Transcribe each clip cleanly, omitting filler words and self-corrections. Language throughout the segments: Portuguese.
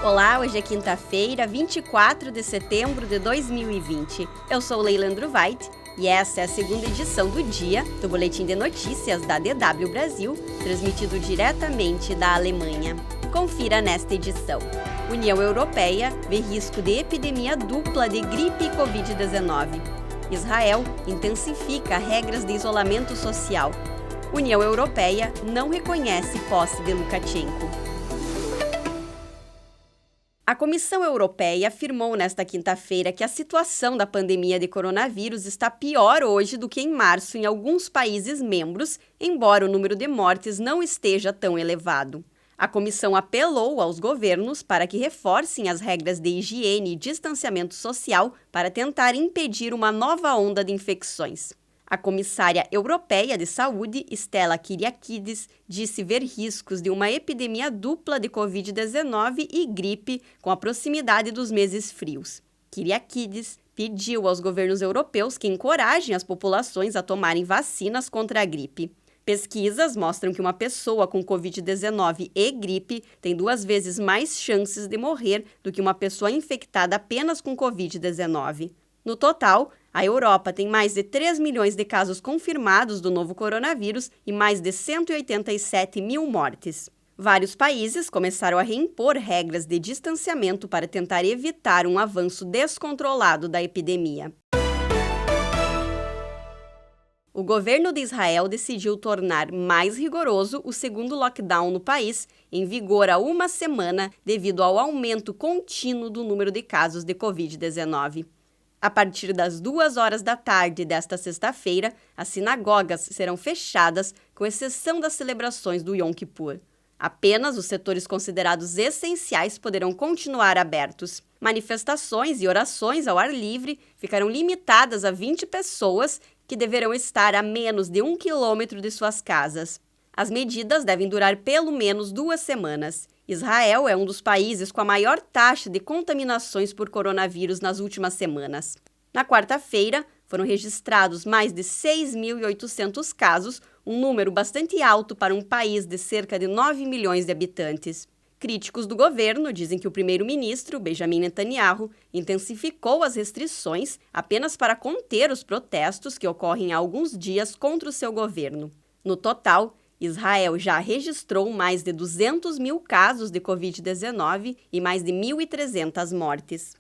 Olá, hoje é quinta-feira, 24 de setembro de 2020. Eu sou Leila White e essa é a segunda edição do dia do Boletim de Notícias da DW Brasil, transmitido diretamente da Alemanha. Confira nesta edição. União Europeia vê risco de epidemia dupla de gripe e Covid-19. Israel intensifica regras de isolamento social. União Europeia não reconhece posse de Lukashenko. A Comissão Europeia afirmou nesta quinta-feira que a situação da pandemia de coronavírus está pior hoje do que em março em alguns países membros, embora o número de mortes não esteja tão elevado. A comissão apelou aos governos para que reforcem as regras de higiene e distanciamento social para tentar impedir uma nova onda de infecções. A comissária europeia de saúde, Stella Kyriakides, disse ver riscos de uma epidemia dupla de Covid-19 e gripe com a proximidade dos meses frios. Kyriakides pediu aos governos europeus que encorajem as populações a tomarem vacinas contra a gripe. Pesquisas mostram que uma pessoa com Covid-19 e gripe tem 2 vezes mais chances de morrer do que uma pessoa infectada apenas com Covid-19. No total, a Europa tem mais de 3 milhões de casos confirmados do novo coronavírus e mais de 187 mil mortes. Vários países começaram a reimpor regras de distanciamento para tentar evitar um avanço descontrolado da epidemia. O governo de Israel decidiu tornar mais rigoroso o segundo lockdown no país, em vigor há uma semana, devido ao aumento contínuo do número de casos de Covid-19. A partir das 2 horas da tarde desta sexta-feira, as sinagogas serão fechadas, com exceção das celebrações do Yom Kippur. Apenas os setores considerados essenciais poderão continuar abertos. Manifestações e orações ao ar livre ficarão limitadas a 20 pessoas, que deverão estar a menos de 1 quilômetro de suas casas. As medidas devem durar pelo menos 2 semanas. Israel é um dos países com a maior taxa de contaminações por coronavírus nas últimas semanas. Na quarta-feira, foram registrados mais de 6.800 casos, um número bastante alto para um país de cerca de 9 milhões de habitantes. Críticos do governo dizem que o primeiro-ministro, Benjamin Netanyahu, intensificou as restrições apenas para conter os protestos que ocorrem há alguns dias contra o seu governo. No total, Israel já registrou mais de 200 mil casos de Covid-19 e mais de 1.300 mortes.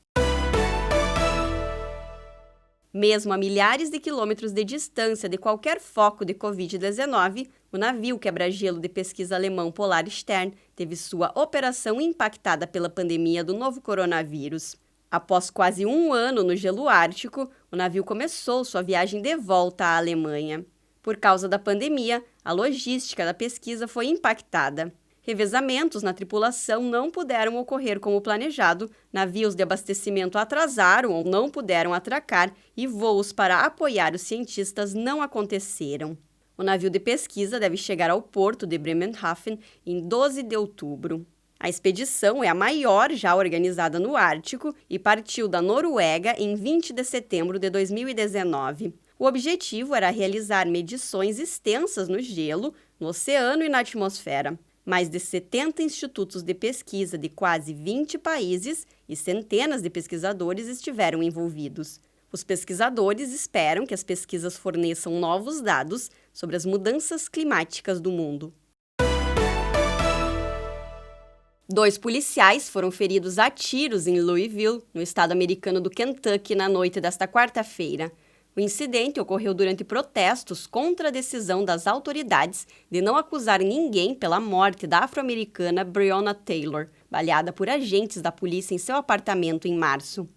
Mesmo a milhares de quilômetros de distância de qualquer foco de Covid-19, o navio quebra-gelo de pesquisa alemão Polar Stern teve sua operação impactada pela pandemia do novo coronavírus. Após quase 1 ano no gelo ártico, o navio começou sua viagem de volta à Alemanha. Por causa da pandemia, a logística da pesquisa foi impactada. Revezamentos na tripulação não puderam ocorrer como planejado, navios de abastecimento atrasaram ou não puderam atracar e voos para apoiar os cientistas não aconteceram. O navio de pesquisa deve chegar ao porto de Bremerhaven em 12 de outubro. A expedição é a maior já organizada no Ártico e partiu da Noruega em 20 de setembro de 2019. O objetivo era realizar medições extensas no gelo, no oceano e na atmosfera. Mais de 70 institutos de pesquisa de quase 20 países e centenas de pesquisadores estiveram envolvidos. Os pesquisadores esperam que as pesquisas forneçam novos dados sobre as mudanças climáticas do mundo. 2 policiais foram feridos a tiros em Louisville, no estado americano do Kentucky, na noite desta quarta-feira. O incidente ocorreu durante protestos contra a decisão das autoridades de não acusar ninguém pela morte da afro-americana Breonna Taylor, baleada por agentes da polícia em seu apartamento em março.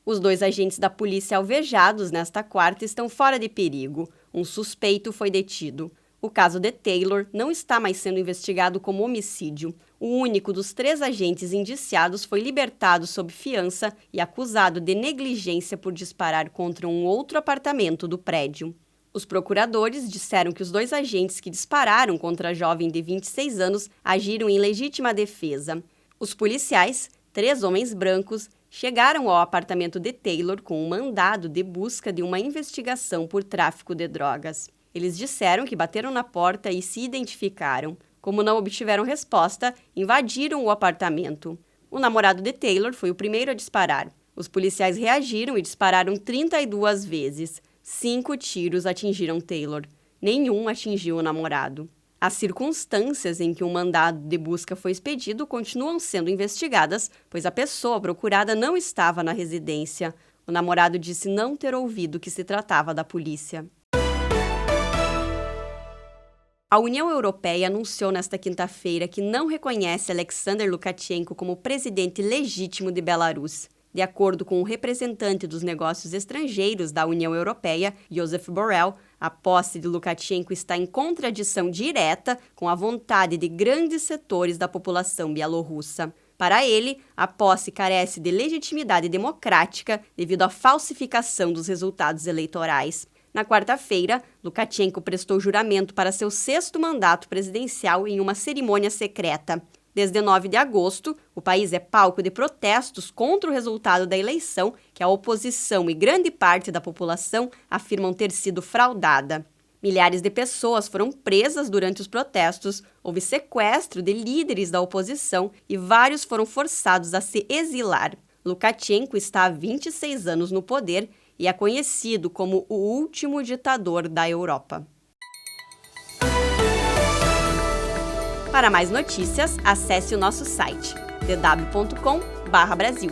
Os 2 agentes da polícia alvejados nesta quarta estão fora de perigo. Um suspeito foi detido. O caso de Taylor não está mais sendo investigado como homicídio. O único dos 3 agentes indiciados foi libertado sob fiança e acusado de negligência por disparar contra um outro apartamento do prédio. Os procuradores disseram que os 2 agentes que dispararam contra a jovem de 26 anos agiram em legítima defesa. Os policiais, 3 homens brancos, chegaram ao apartamento de Taylor com um mandado de busca de uma investigação por tráfico de drogas. Eles disseram que bateram na porta e se identificaram. Como não obtiveram resposta, invadiram o apartamento. O namorado de Taylor foi o primeiro a disparar. Os policiais reagiram e dispararam 32 vezes. 5 tiros atingiram Taylor. Nenhum atingiu o namorado. As circunstâncias em que um mandado de busca foi expedido continuam sendo investigadas, pois a pessoa procurada não estava na residência. O namorado disse não ter ouvido que se tratava da polícia. A União Europeia anunciou nesta quinta-feira que não reconhece Alexander Lukashenko como presidente legítimo de Belarus. De acordo com o representante dos negócios estrangeiros da União Europeia, Josep Borrell, a posse de Lukashenko está em contradição direta com a vontade de grandes setores da população bielorrussa. Para ele, a posse carece de legitimidade democrática devido à falsificação dos resultados eleitorais. Na quarta-feira, Lukashenko prestou juramento para seu 6º mandato presidencial em uma cerimônia secreta. Desde 9 de agosto, o país é palco de protestos contra o resultado da eleição, que a oposição e grande parte da população afirmam ter sido fraudada. Milhares de pessoas foram presas durante os protestos, houve sequestro de líderes da oposição e vários foram forçados a se exilar. Lukashenko está há 26 anos no poder e é conhecido como o último ditador da Europa. Para mais notícias, acesse o nosso site dw.com/Brasil.